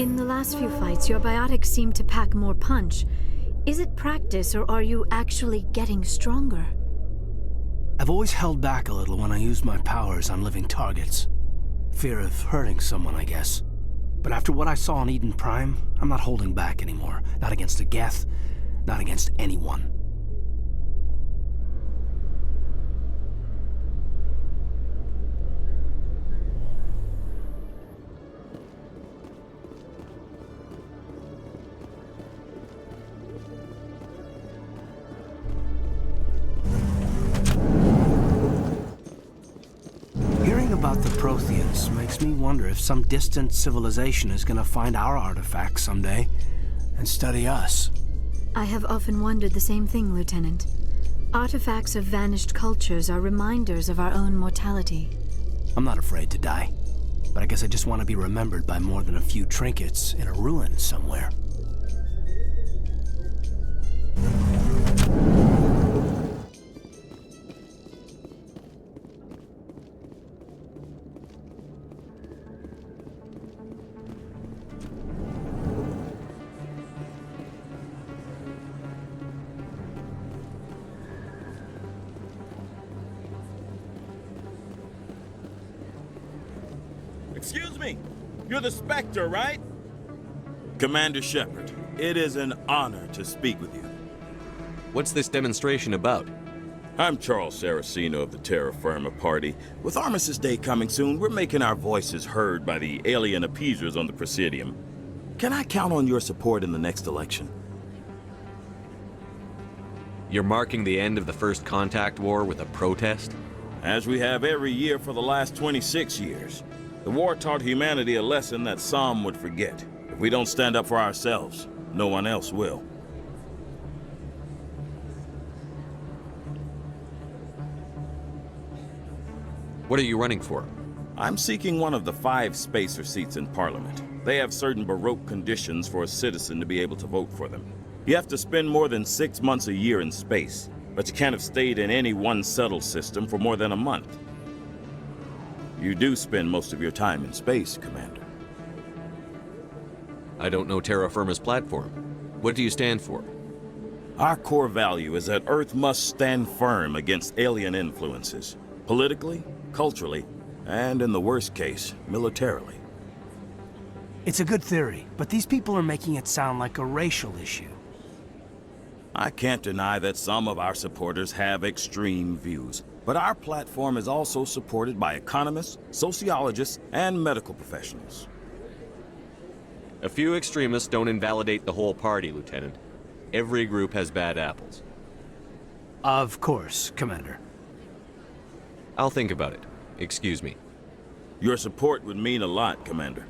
In the last few fights, your biotics seem to pack more punch. Is it practice, or are you actually getting stronger? I've always held back a little when I use my powers on living targets. Fear of hurting someone, I guess. But after what I saw in Eden Prime, I'm not holding back anymore. Not against a Geth, not against anyone. About the Protheans makes me wonder if some distant civilization is gonna find our artifacts someday and study us. I have often wondered the same thing, Lieutenant. Artifacts of vanished cultures are reminders of our own mortality. I'm not afraid to die, but I guess I just want to be remembered by more than a few trinkets in a ruin somewhere. Excuse me, you're the Spectre, right? Commander Shepard, it is an honor to speak with you. What's this demonstration about? I'm Charles Saraceno of the Terra Firma Party. With Armistice Day coming soon, we're making our voices heard by the alien appeasers on the Presidium. Can I count on your support in the next election? You're marking the end of the First Contact War with a protest? As we have every year for the last 26 years. The war taught humanity a lesson that some would forget. If we don't stand up for ourselves, no one else will. What are you running for? I'm seeking one of the 5 spacer seats in Parliament. They have certain Baroque conditions for a citizen to be able to vote for them. You have to spend more than 6 months a year in space, but you can't have stayed in any one settled system for more than a month. You do spend most of your time in space, Commander. I don't know Terra Firma's platform. What do you stand for? Our core value is that Earth must stand firm against alien influences. Politically, culturally, and in the worst case, militarily. It's a good theory, but these people are making it sound like a racial issue. I can't deny that some of our supporters have extreme views. But our platform is also supported by economists, sociologists, and medical professionals. A few extremists don't invalidate the whole party, Lieutenant. Every group has bad apples. Of course, Commander. I'll think about it. Excuse me. Your support would mean a lot, Commander.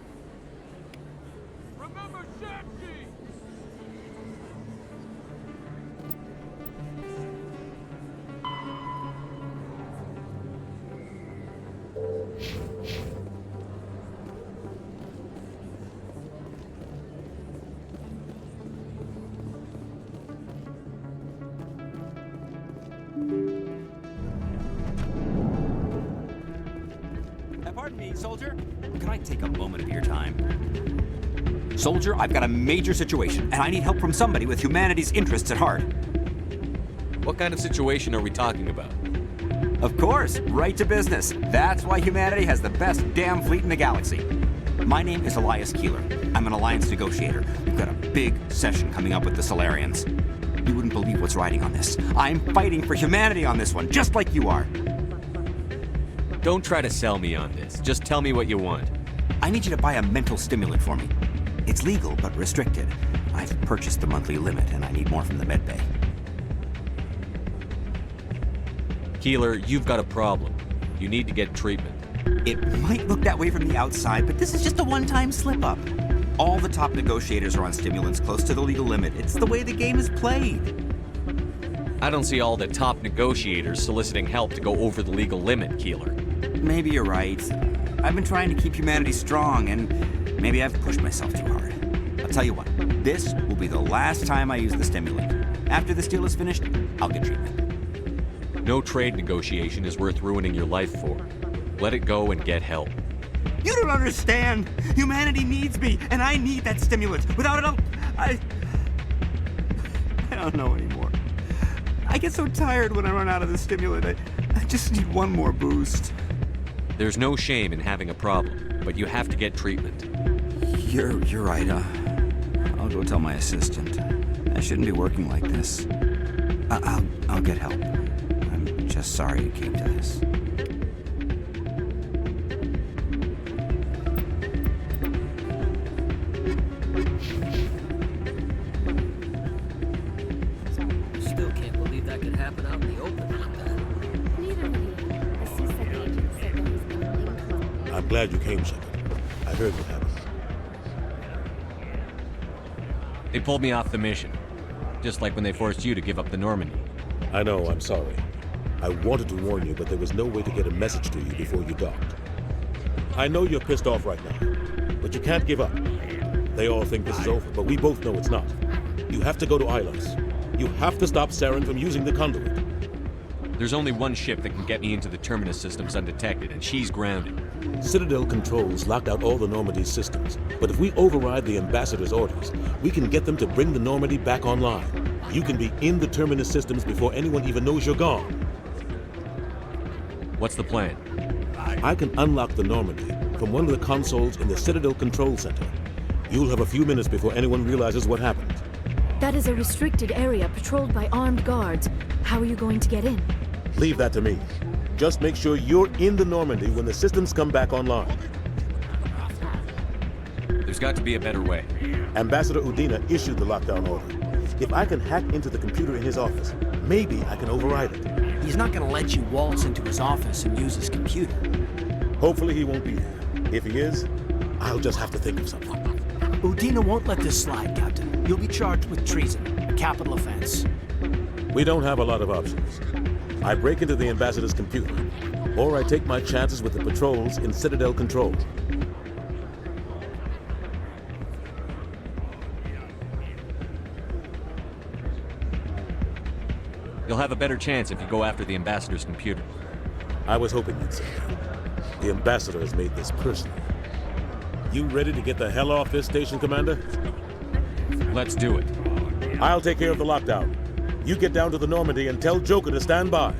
Pardon me, soldier. Can I take a moment of your time? Soldier, I've got a major situation, and I need help from somebody with humanity's interests at heart. What kind of situation are we talking about? Of course, right to business. That's why humanity has the best damn fleet in the galaxy. My name is Elias Keeler. I'm an alliance negotiator. We've got a big session coming up with the Solarians. You wouldn't believe what's riding on this. I'm fighting for humanity on this one, just like you are. Don't try to sell me on this. Just tell me what you want. I need you to buy a mental stimulant for me. It's legal, but restricted. I've purchased the monthly limit, and I need more from the medbay. Keeler, you've got a problem. You need to get treatment. It might look that way from the outside, but this is just a one-time slip-up. All the top negotiators are on stimulants close to the legal limit. It's the way the game is played. I don't see all the top negotiators soliciting help to go over the legal limit, Keeler. Maybe you're right. I've been trying to keep humanity strong, and maybe I've pushed myself too hard. I'll tell you what, this will be the last time I use the stimulant. After this deal is finished, I'll get treatment. No trade negotiation is worth ruining your life for. Let it go and get help. You don't understand. Humanity needs me, and I need that stimulant. Without it, I don't know anymore. I get so tired when I run out of the stimulant. I just need one more boost. There's no shame in having a problem, but you have to get treatment. You're right. I'll go tell my assistant. I shouldn't be working like this. I'll get help. I'm just sorry it came to this. Still can't believe that could happen out in the open like that. Neither can he. The suicide agent said that he's been I'm glad you came, Shepard. I heard what happened. They pulled me off the mission, just like when they forced you to give up the Normandy. I know, I'm sorry. I wanted to warn you, but there was no way to get a message to you before you docked. I know you're pissed off right now, but you can't give up. They all think this is over, but we both know it's not. You have to go to Ilos. You have to stop Saren from using the conduit. There's only one ship that can get me into the Terminus systems undetected, and she's grounded. Citadel controls locked out all the Normandy's systems, but if we override the Ambassador's orders, we can get them to bring the Normandy back online. You can be in the Terminus systems before anyone even knows you're gone. What's the plan? I can unlock the Normandy from one of the consoles in the Citadel Control Center. You'll have a few minutes before anyone realizes what happened. That is a restricted area patrolled by armed guards. How are you going to get in? Leave that to me. Just make sure you're in the Normandy when the systems come back online. There's got to be a better way. Ambassador Udina issued the lockdown order. If I can hack into the computer in his office, maybe I can override it. He's not gonna let you waltz into his office and use his computer. Hopefully he won't be there. If he is, I'll just have to think of something. Udina won't let this slide, Captain. You'll be charged with treason, a capital offense. We don't have a lot of options. I break into the Ambassador's computer, or I take my chances with the patrols in Citadel Control. You'll have a better chance if you go after the Ambassador's computer. I was hoping you'd say that. The Ambassador has made this personal. You ready to get the hell off this station, Commander? Let's do it. I'll take care of the lockdown. You get down to the Normandy and tell Joker to stand by.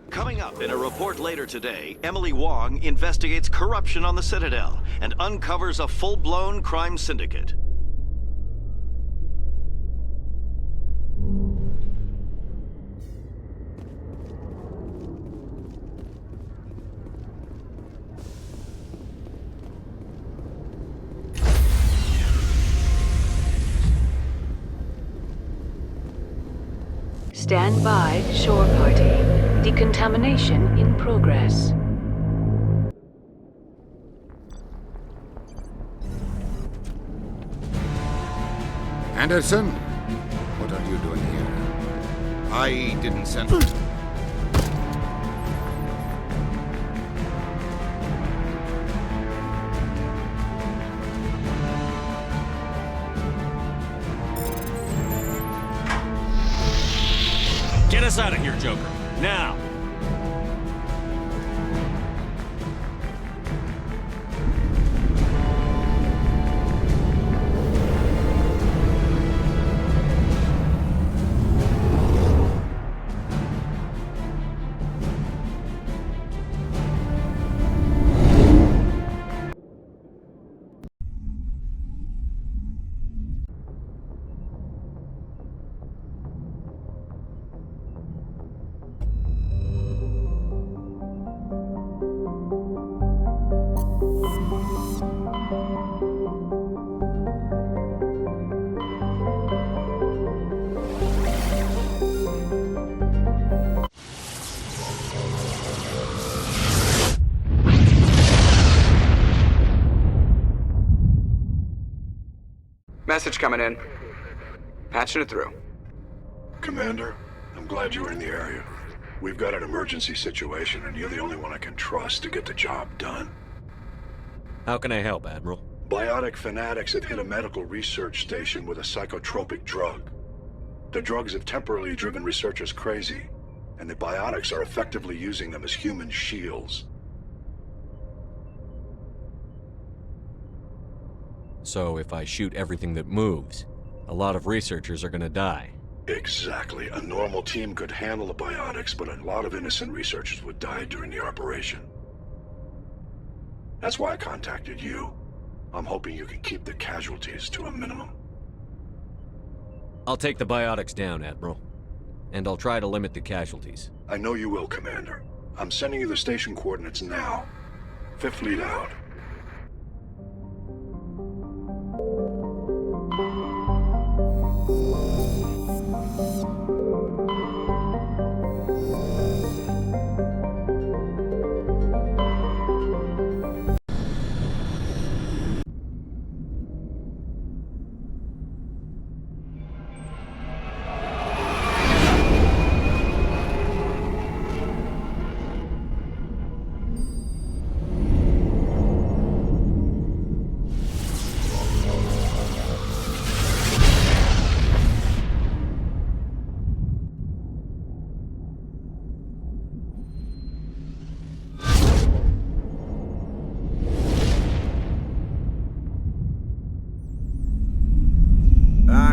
Coming up in a report later today, Emily Wong investigates corruption on the Citadel and uncovers a full-blown crime syndicate. Stand by, shore party. Decontamination in progress. Anderson? What are you doing here? I didn't send... Get us out of here, Joker. Now! Message coming in. Patching it through. Commander, I'm glad you're in the area. We've got an emergency situation, and you're the only one I can trust to get the job done. How can I help, Admiral? Biotic fanatics have hit a medical research station with a psychotropic drug. The drugs have temporarily driven researchers crazy, and the biotics are effectively using them as human shields. So if I shoot everything that moves, a lot of researchers are gonna die. Exactly. A normal team could handle the biotics, but a lot of innocent researchers would die during the operation. That's why I contacted you. I'm hoping you can keep the casualties to a minimum. I'll take the biotics down, Admiral. And I'll try to limit the casualties. I know you will, Commander. I'm sending you the station coordinates now. Fifth lead out.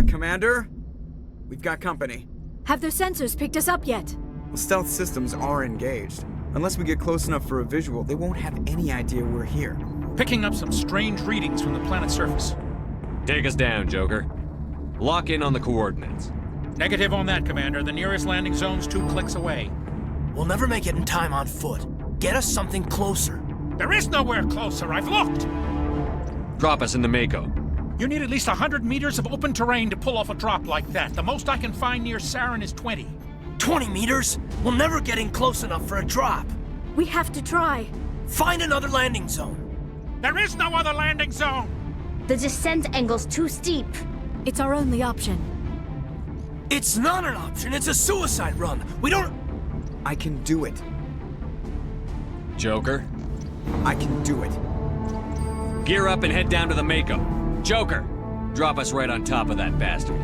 Commander? We've got company. Have their sensors picked us up yet? Well, stealth systems are engaged. Unless we get close enough for a visual, they won't have any idea we're here. Picking up some strange readings from the planet's surface. Take us down, Joker. Lock in on the coordinates. Negative on that, Commander. The nearest landing zone's 2 clicks away. We'll never make it in time on foot. Get us something closer. There is nowhere closer. I've looked. Drop us in the Mako. You need at least 100 meters of open terrain to pull off a drop like that. The most I can find near Saren is 20. 20 meters? We'll never get in close enough for a drop. We have to try. Find another landing zone. There is no other landing zone! The descent angle's too steep. It's our only option. It's not an option. It's a suicide run. We don't... I can do it. Joker? I can do it. Gear up and head down to the Mako. Joker, drop us right on top of that bastard.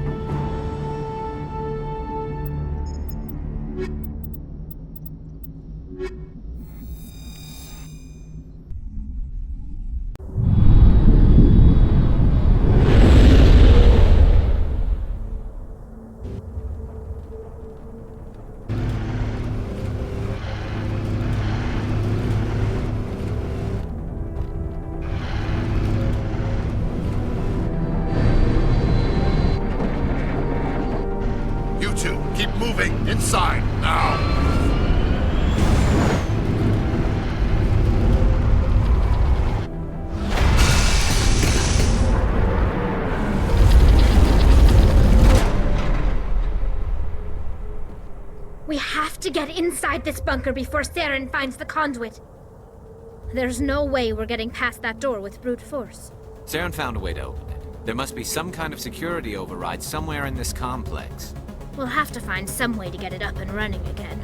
Keep moving inside now. We have to get inside this bunker before Saren finds the conduit. There's no way we're getting past that door with brute force. Saren found a way to open it. There must be some kind of security override somewhere in this complex. We'll have to find some way to get it up and running again.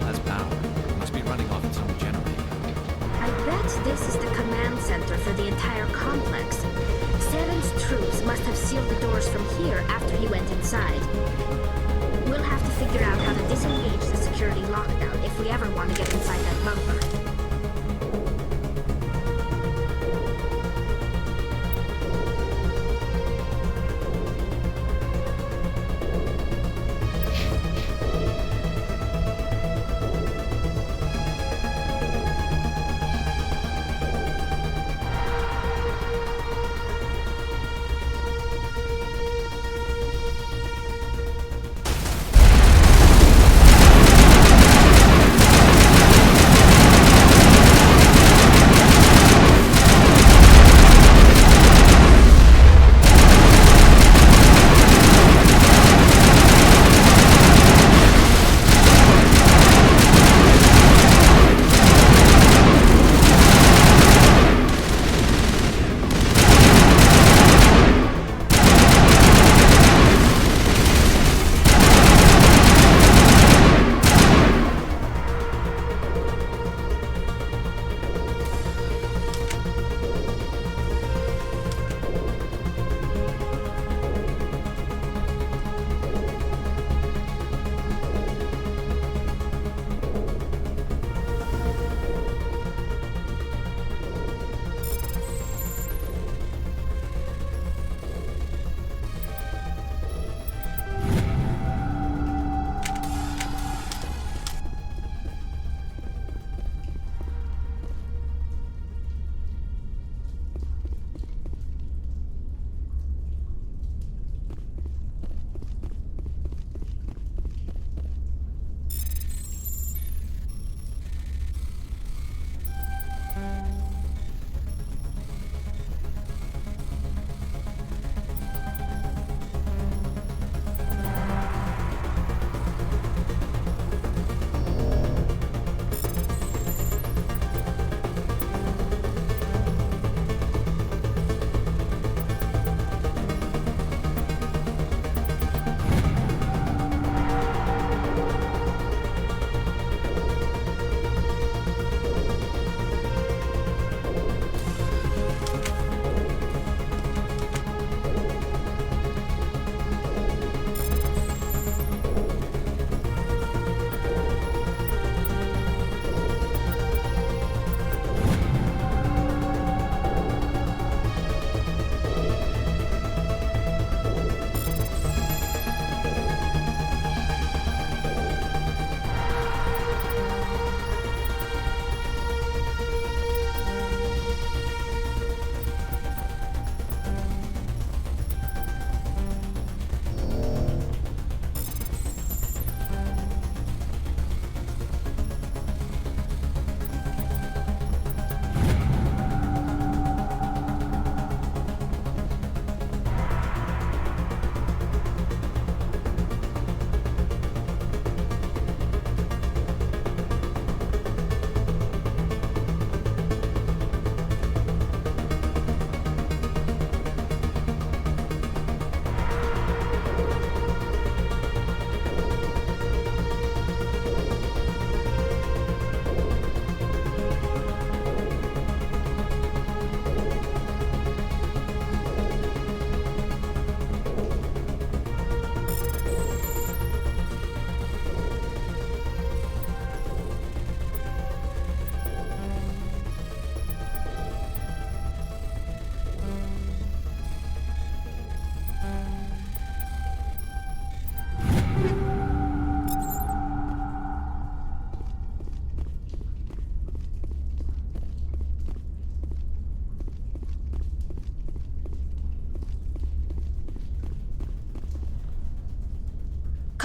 has power. It must be running off its own generator. I bet this is the command center for the entire complex. Saren's troops must have sealed the doors from here after he went inside. We'll have to figure out how to disengage the security lockdown if we ever want to get inside that bunker.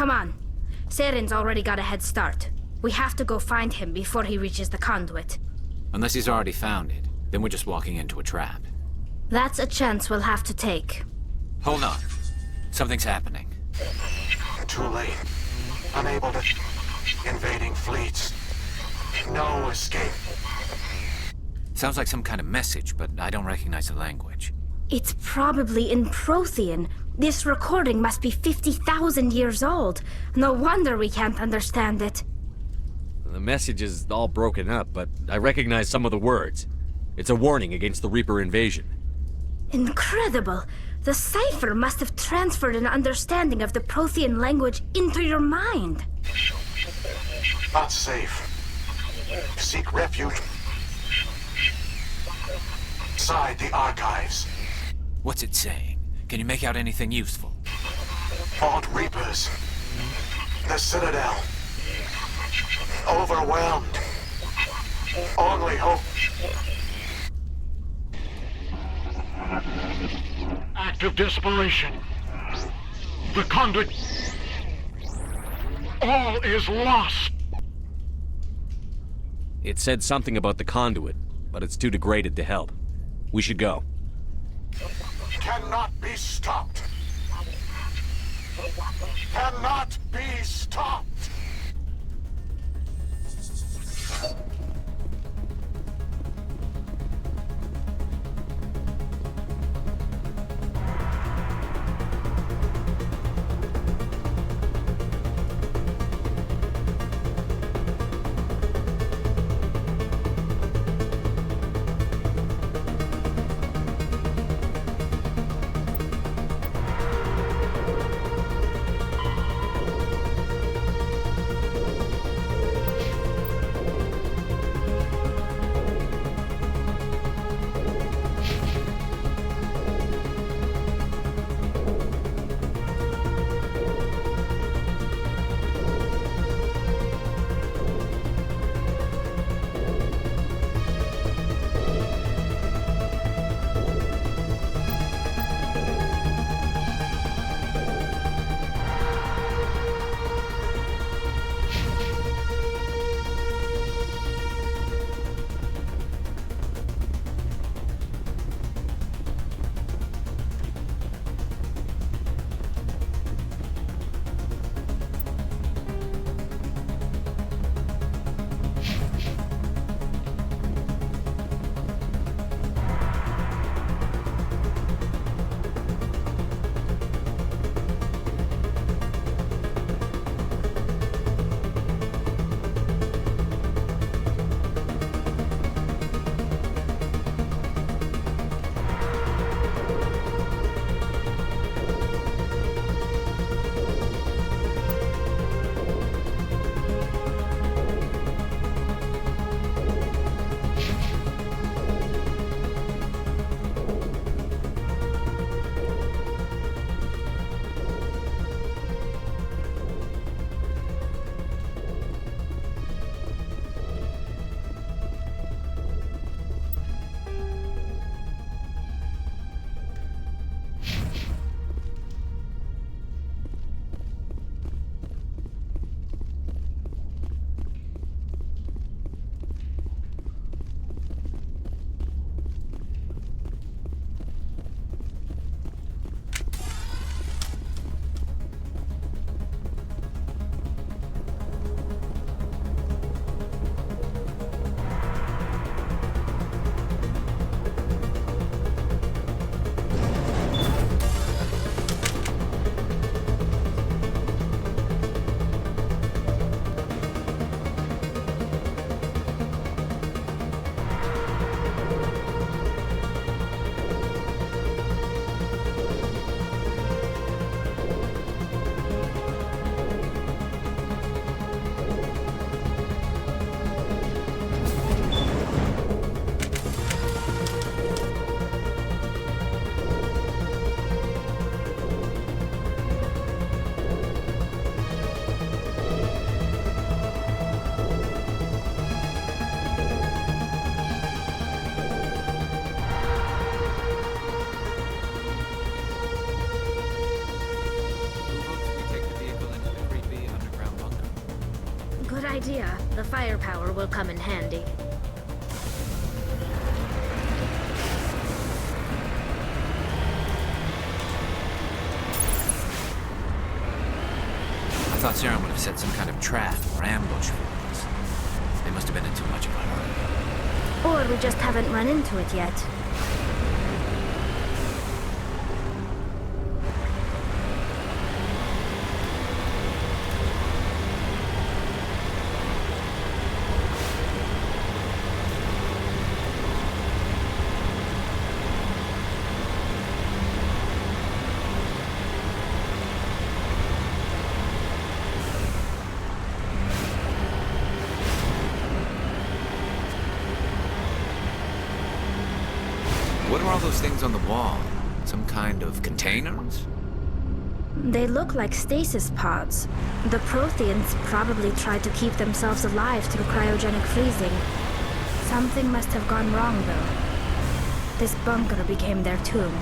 Come on. Saren's already got a head start. We have to go find him before he reaches the conduit. Unless he's already found it, then we're just walking into a trap. That's a chance we'll have to take. Hold on. Something's happening. Too late. Unable to... Invading fleets. No escape. Sounds like some kind of message, but I don't recognize the language. It's probably in Prothean. This recording must be 50,000 years old. No wonder we can't understand it. The message is all broken up, but I recognize some of the words. It's a warning against the Reaper invasion. Incredible! The cipher must have transferred an understanding of the Prothean language into your mind. Not safe. Seek refuge inside the archives. What's it saying? Can you make out anything useful? Fought Reapers. The Citadel. Overwhelmed. Only hope. Act of desperation. The conduit. All is lost. It said something about the conduit, but it's too degraded to help. We should go. Cannot be stopped. Cannot be stopped. idea. The firepower will come in handy. I thought Saren would have set some kind of trap or ambush for us. They must have been in too much of a hurry. Or we just haven't run into it yet. What are all those things on the wall? Some kind of containers? They look like stasis pods. The Protheans probably tried to keep themselves alive through cryogenic freezing. Something must have gone wrong, though. This bunker became their tomb.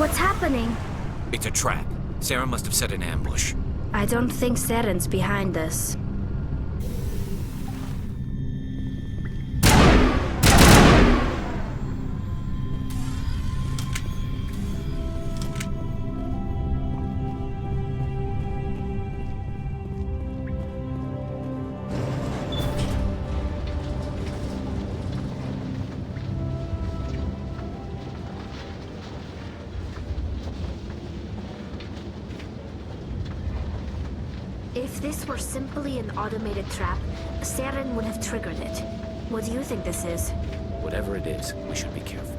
What's happening? It's a trap. Sarah must have set an ambush. I don't think Saren's behind this. If this were simply an automated trap, Saren would have triggered it. What do you think this is? Whatever it is, we should be careful.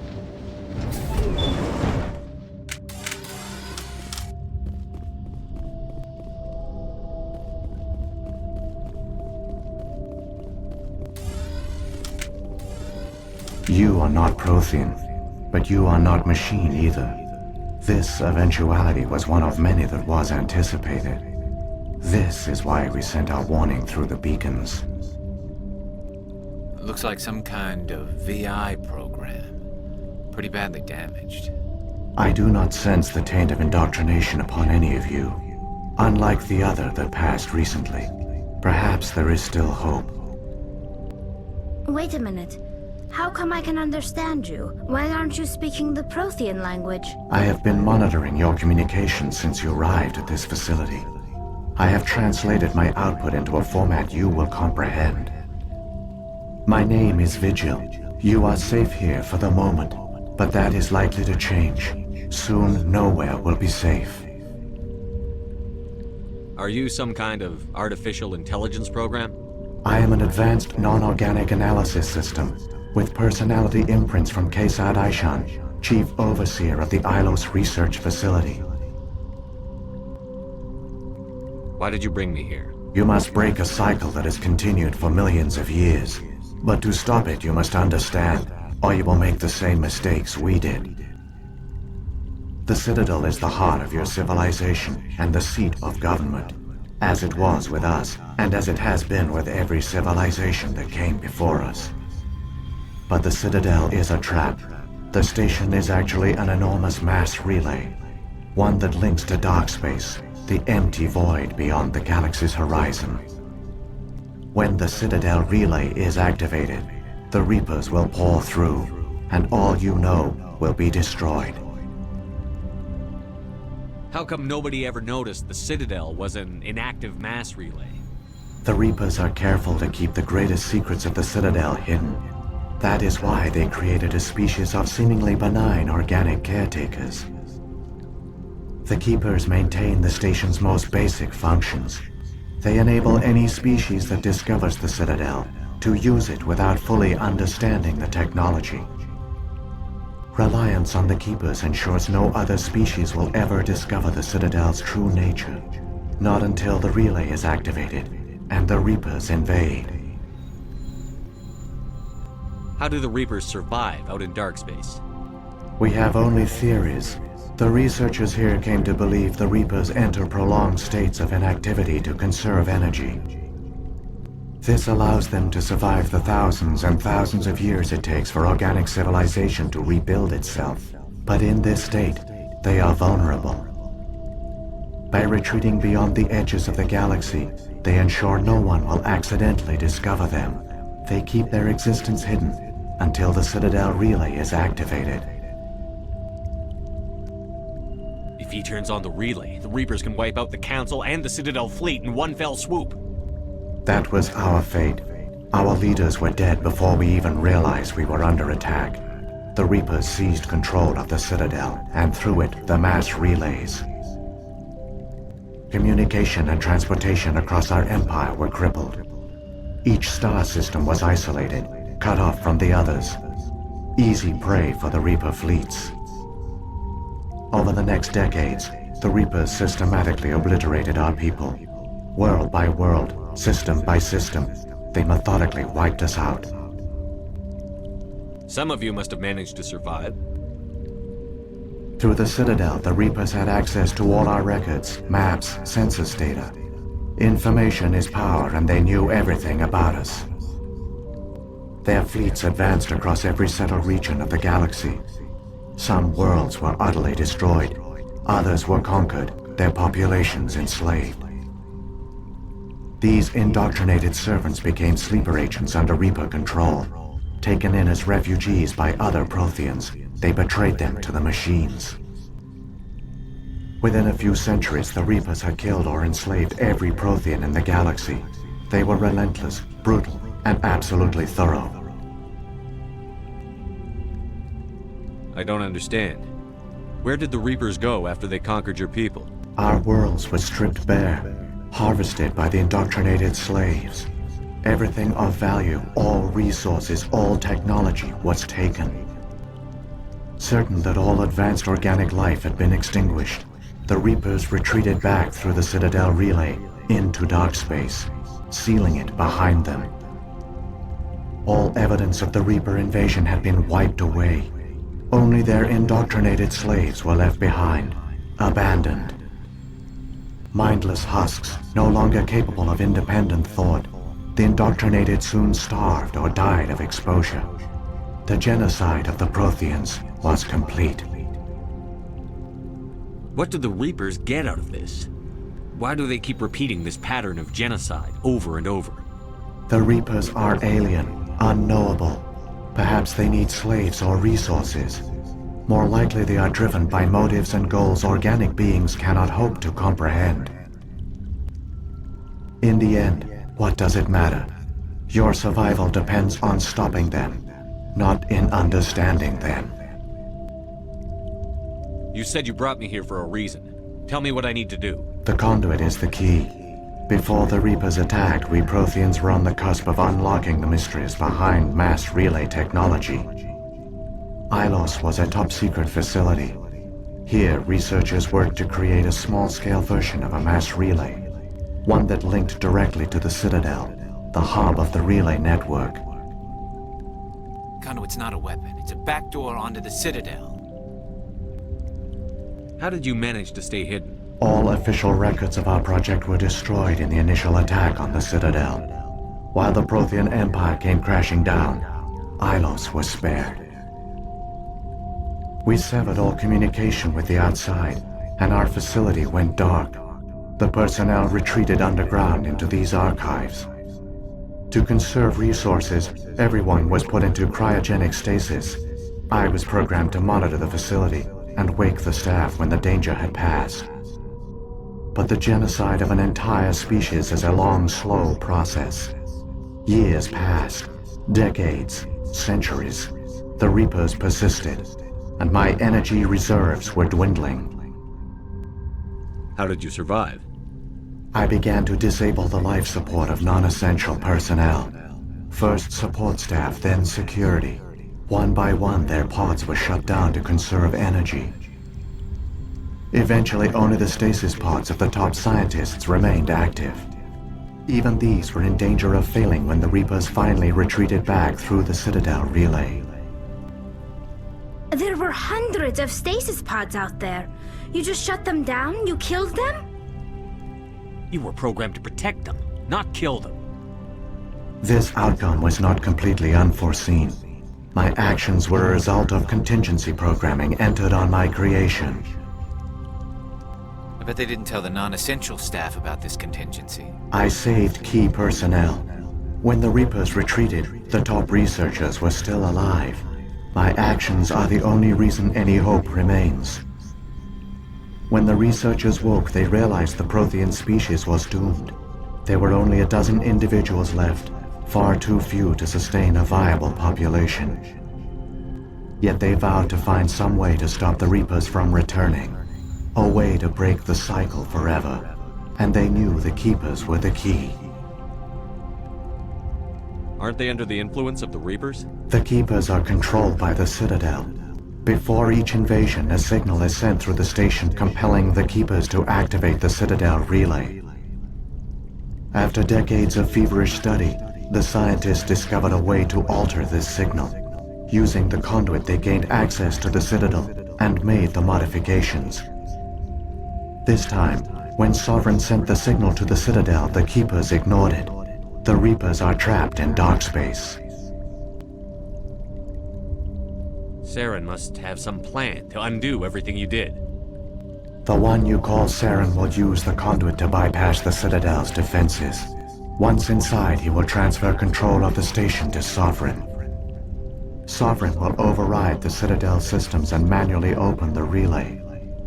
You are not Prothean, but you are not machine either. This eventuality was one of many that was anticipated. This is why we sent our warning through the beacons. Looks like some kind of VI program. Pretty badly damaged. I do not sense the taint of indoctrination upon any of you. Unlike the other that passed recently. Perhaps there is still hope. Wait a minute. How come I can understand you? Why aren't you speaking the Prothean language? I have been monitoring your communications since you arrived at this facility. I have translated my output into a format you will comprehend. My name is Vigil. You are safe here for the moment, but that is likely to change. Soon, nowhere will be safe. Are you some kind of artificial intelligence program? I am an advanced non-organic analysis system with personality imprints from Kesad Aishan, Chief Overseer of the Ilos Research Facility. Why did you bring me here? You must break a cycle that has continued for millions of years. But to stop it, you must understand, or you will make the same mistakes we did. The Citadel is the heart of your civilization and the seat of government, as it was with us, and as it has been with every civilization that came before us. But the Citadel is a trap. The station is actually an enormous mass relay, one that links to dark space, the empty void beyond the galaxy's horizon. When the Citadel relay is activated, the Reapers will pour through, and all you know will be destroyed. How come nobody ever noticed the Citadel was an inactive mass relay? The Reapers are careful to keep the greatest secrets of the Citadel hidden. That is why they created a species of seemingly benign organic caretakers. The Keepers maintain the station's most basic functions. They enable any species that discovers the Citadel to use it without fully understanding the technology. Reliance on the Keepers ensures no other species will ever discover the Citadel's true nature. Not until the relay is activated and the Reapers invade. How do the Reapers survive out in dark space? We have only theories. The researchers here came to believe the Reapers enter prolonged states of inactivity to conserve energy. This allows them to survive the thousands and thousands of years it takes for organic civilization to rebuild itself. But in this state, they are vulnerable. By retreating beyond the edges of the galaxy, they ensure no one will accidentally discover them. They keep their existence hidden until the Citadel relay is activated. If he turns on the relay, the Reapers can wipe out the Council and the Citadel fleet in one fell swoop. That was our fate. Our leaders were dead before we even realized we were under attack. The Reapers seized control of the Citadel, and through it, the mass relays. Communication and transportation across our empire were crippled. Each star system was isolated, cut off from the others. Easy prey for the Reaper fleets. Over the next decades, the Reapers systematically obliterated our people. World by world, system by system, they methodically wiped us out. Some of you must have managed to survive. Through the Citadel, the Reapers had access to all our records, maps, census data. Information is power, and they knew everything about us. Their fleets advanced across every settled region of the galaxy. Some worlds were utterly destroyed. Others were conquered, their populations enslaved. These indoctrinated servants became sleeper agents under Reaper control. Taken in as refugees by other Protheans, they betrayed them to the machines. Within a few centuries, the Reapers had killed or enslaved every Prothean in the galaxy. They were relentless, brutal, and absolutely thorough. I don't understand. Where did the Reapers go after they conquered your people? Our worlds were stripped bare, harvested by the indoctrinated slaves. Everything of value, all resources, all technology was taken. Certain that all advanced organic life had been extinguished, the Reapers retreated back through the Citadel relay into dark space, sealing it behind them. All evidence of the Reaper invasion had been wiped away. Only their indoctrinated slaves were left behind, abandoned. Mindless husks, no longer capable of independent thought, the indoctrinated soon starved or died of exposure. The genocide of the Protheans was complete. What do the Reapers get out of this? Why do they keep repeating this pattern of genocide over and over? The Reapers are alien, unknowable. Perhaps they need slaves or resources. More likely they are driven by motives and goals organic beings cannot hope to comprehend. In the end, what does it matter? Your survival depends on stopping them, not in understanding them. You said you brought me here for a reason. Tell me what I need to do. The conduit is the key. Before the Reapers attacked, we Protheans were on the cusp of unlocking the mysteries behind mass relay technology. Ilos was a top-secret facility. Here, researchers worked to create a small-scale version of a mass relay, one that linked directly to the Citadel, the hub of the relay network. Conduit's not a weapon. It's a backdoor onto the Citadel. How did you manage to stay hidden? All official records of our project were destroyed in the initial attack on the Citadel. While the Prothean Empire came crashing down, Ilos was spared. We severed all communication with the outside, and our facility went dark. The personnel retreated underground into these archives. To conserve resources, everyone was put into cryogenic stasis. I was programmed to monitor the facility and wake the staff when the danger had passed. But the genocide of an entire species is a long, slow process. Years passed, decades, centuries. The Reapers persisted, and my energy reserves were dwindling. How did you survive? I began to disable the life support of non-essential personnel. First support staff, then security. One by one, their pods were shut down to conserve energy. Eventually, only the stasis pods of the top scientists remained active. Even these were in danger of failing when the Reapers finally retreated back through the Citadel relay. There were hundreds of stasis pods out there. You just shut them down? You killed them? You were programmed to protect them, not kill them. This outcome was not completely unforeseen. My actions were a result of contingency programming entered on my creation. I bet they didn't tell the non-essential staff about this contingency. I saved key personnel. When the Reapers retreated, the top researchers were still alive. My actions are the only reason any hope remains. When the researchers woke, they realized the Prothean species was doomed. There were only a dozen individuals left, far too few to sustain a viable population. Yet they vowed to find some way to stop the Reapers from returning, a way to break the cycle forever, and they knew the Keepers were the key. Aren't they under the influence of the Reapers? The Keepers are controlled by the Citadel. Before each invasion, a signal is sent through the station compelling the Keepers to activate the Citadel relay. After decades of feverish study, the scientists discovered a way to alter this signal. Using the conduit, they gained access to the Citadel and made the modifications. This time, when Sovereign sent the signal to the Citadel, the Keepers ignored it. The Reapers are trapped in dark space. Saren must have some plan to undo everything you did. The one you call Saren will use the conduit to bypass the Citadel's defenses. Once inside, he will transfer control of the station to Sovereign. Sovereign will override the Citadel systems and manually open the relay,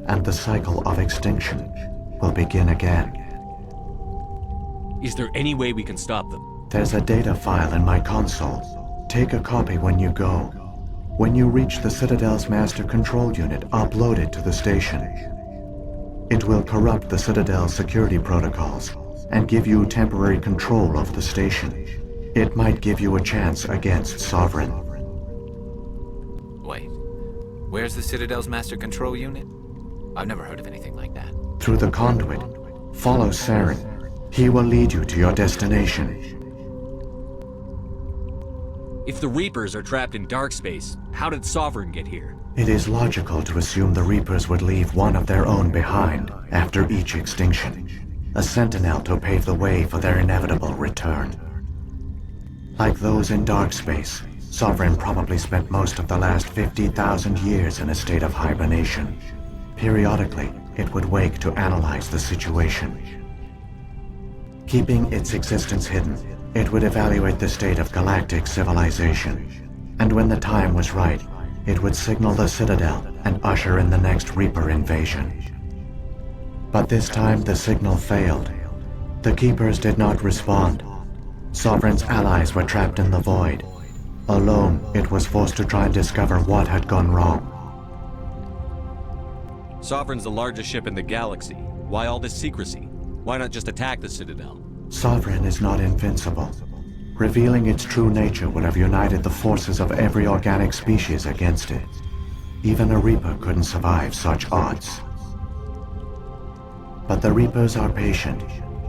and the cycle of extinction will begin again. Is there any way we can stop them? There's a data file in my console. Take a copy when you go. When you reach the Citadel's master control unit, upload it to the station. It will corrupt the Citadel's security protocols and give you temporary control of the station. It might give you a chance against Sovereign. Wait, where's the Citadel's master control unit? I've never heard of anything like that. Through the conduit, follow Saren. He will lead you to your destination. If the Reapers are trapped in dark space, how did Sovereign get here? It is logical to assume the Reapers would leave one of their own behind after each extinction. A sentinel to pave the way for their inevitable return. Like those in dark space, Sovereign probably spent most of the last 50,000 years in a state of hibernation. Periodically, it would wake to analyze the situation. Keeping its existence hidden, it would evaluate the state of galactic civilization. And when the time was right, it would signal the Citadel and usher in the next Reaper invasion. But this time the signal failed. The Keepers did not respond. Sovereign's allies were trapped in the void. Alone, it was forced to try and discover what had gone wrong. Sovereign's the largest ship in the galaxy. Why all this secrecy? Why not just attack the Citadel? Sovereign is not invincible. Revealing its true nature would have united the forces of every organic species against it. Even a Reaper couldn't survive such odds. But the Reapers are patient.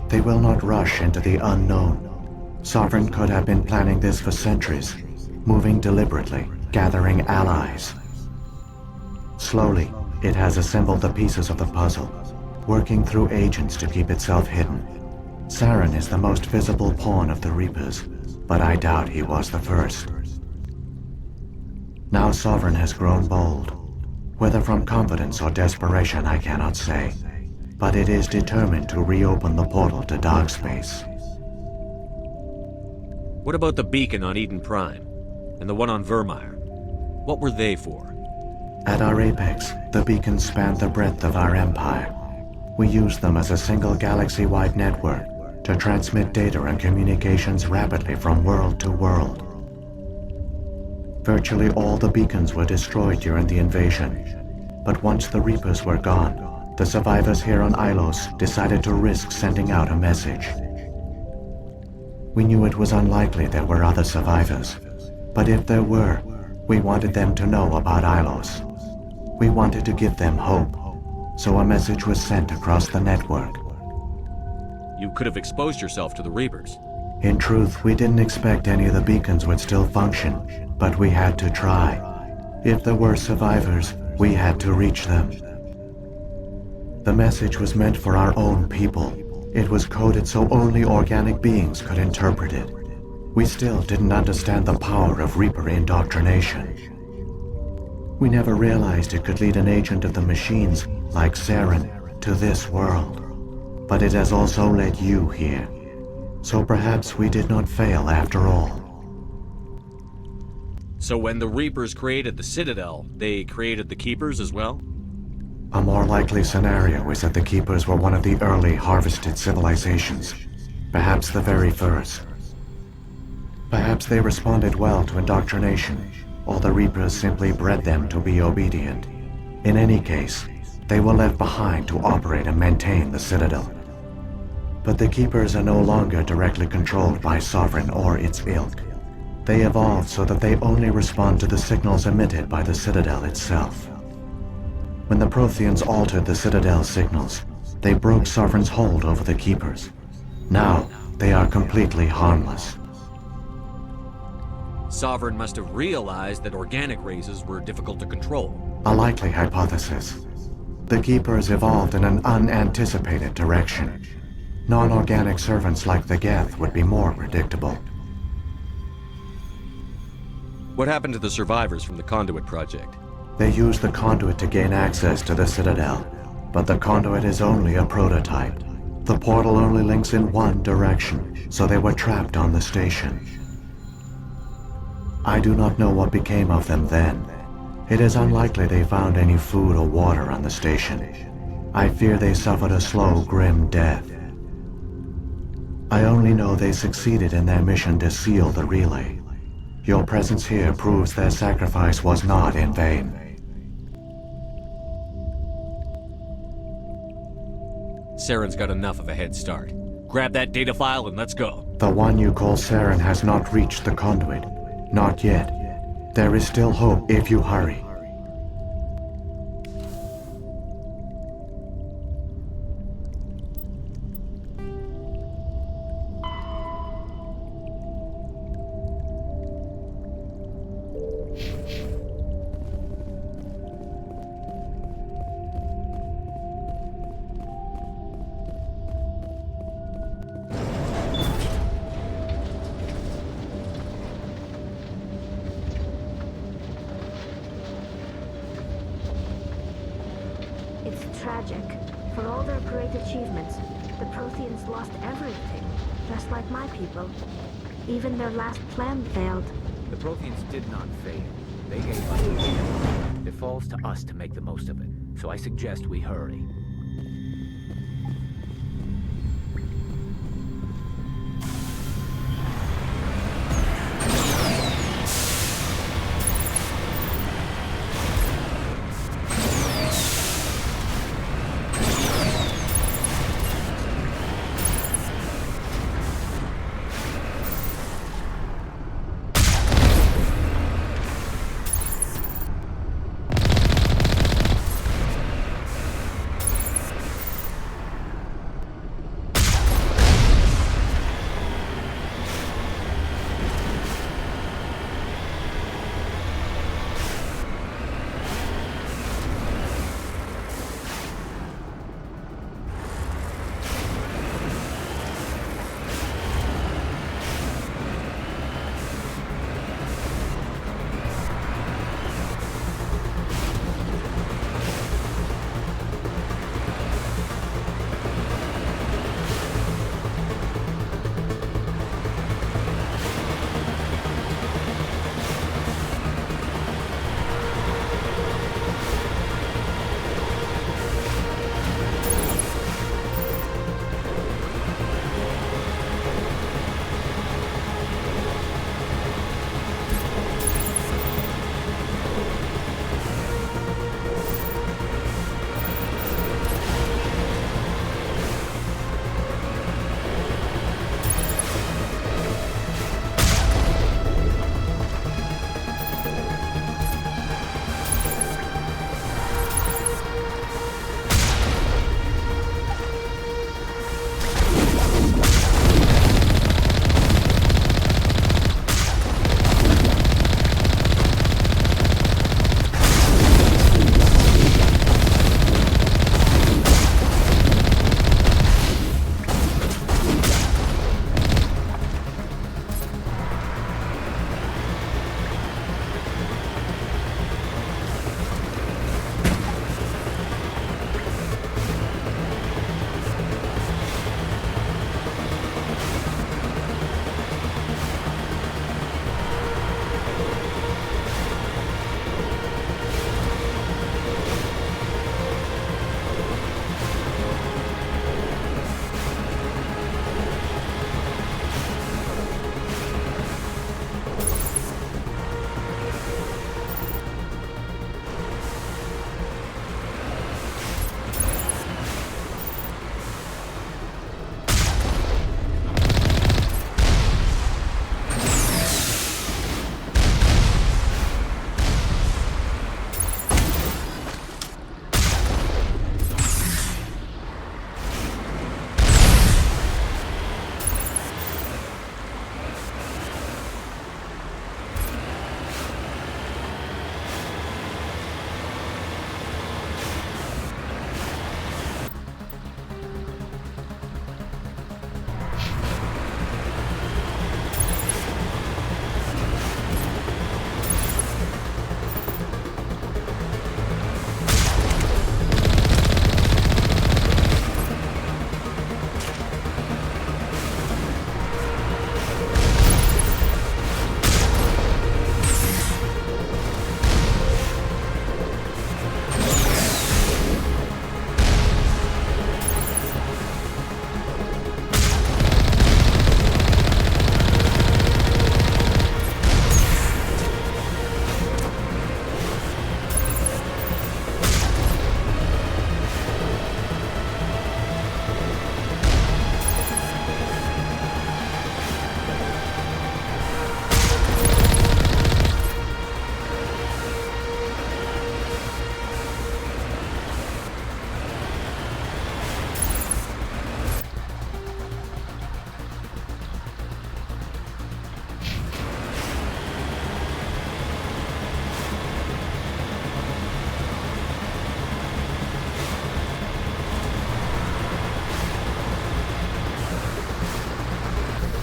They will not rush into the unknown. Sovereign could have been planning this for centuries, moving deliberately, gathering allies. Slowly, it has assembled the pieces of the puzzle, working through agents to keep itself hidden. Saren is the most visible pawn of the Reapers, but I doubt he was the first. Now Sovereign has grown bold. Whether from confidence or desperation, I cannot say. But it is determined to reopen the portal to dark space. What about the beacon on Eden Prime? And the one on Vermeer? What were they for? At our apex, the beacons spanned the breadth of our empire. We used them as a single galaxy-wide network to transmit data and communications rapidly from world to world. Virtually all the beacons were destroyed during the invasion, but once the Reapers were gone, the survivors here on Ilos decided to risk sending out a message. We knew it was unlikely there were other survivors, but if there were, we wanted them to know about Ilos. We wanted to give them hope, so a message was sent across the network. You could have exposed yourself to the Reapers. In truth, we didn't expect any of the beacons would still function, but we had to try. If there were survivors, we had to reach them. The message was meant for our own people. It was coded so only organic beings could interpret it. we still didn't understand the power of Reaper indoctrination. We never realized it could lead an agent of the machines, like Saren, to this world. But it has also led you here. So perhaps we did not fail after all. So when the Reapers created the Citadel, they created the Keepers as well? A more likely scenario is that the Keepers were one of the early harvested civilizations. Perhaps the very first. Perhaps they responded well to indoctrination, or the Reapers simply bred them to be obedient. In any case, they were left behind to operate and maintain the Citadel. But the Keepers are no longer directly controlled by Sovereign or its ilk. They evolved so that they only respond to the signals emitted by the Citadel itself. When the Protheans altered the Citadel's signals, they broke Sovereign's hold over the Keepers. Now, they are completely harmless. Sovereign must have realized that organic races were difficult to control. A likely hypothesis. The Keepers evolved in an unanticipated direction. Non-organic servants like the Geth would be more predictable. What happened to the survivors from the Conduit project? They used the Conduit to gain access to the Citadel, but the Conduit is only a prototype. The portal only links in one direction, so they were trapped on the station. I do not know what became of them then. It is unlikely they found any food or water on the station. I fear they suffered a slow, grim death. I only know they succeeded in their mission to seal the relay. Your presence here proves their sacrifice was not in vain. Saren's got enough of a head start. Grab that data file and let's go. The one you call Saren has not reached the Conduit. Not yet. There is still hope if you hurry. It's tragic. For all their great achievements, the Protheans lost everything, just like my people. Even their last plan failed. The Protheans did not fail. They gave us a chance. It falls to us to make the most of it. So I suggest we hurry.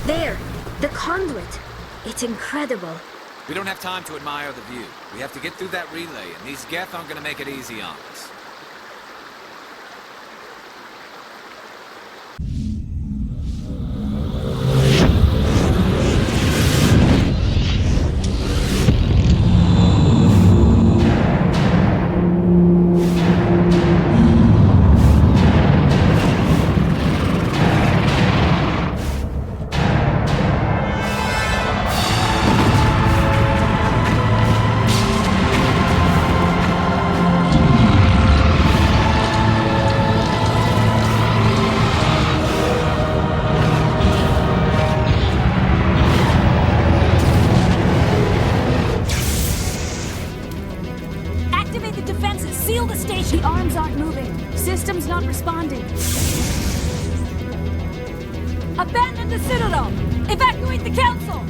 There! The conduit! It's incredible. We don't have time to admire the view. We have to get through that relay, and these Geth aren't gonna make it easy on us. Activate the defenses! Seal the station! The arms aren't moving. Systems not responding. Abandon the Citadel! Evacuate the Council!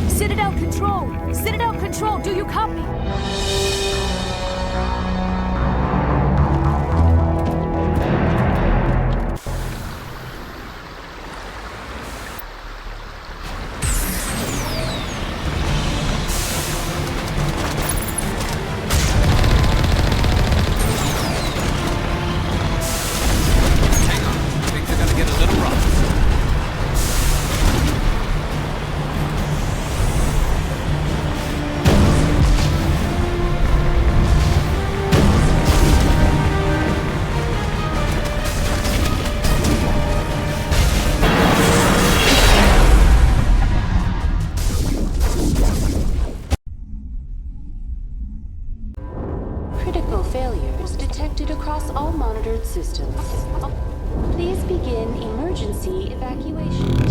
Citadel Control! Citadel Control, do you copy? Critical failures detected across all monitored systems. Please begin emergency evacuation.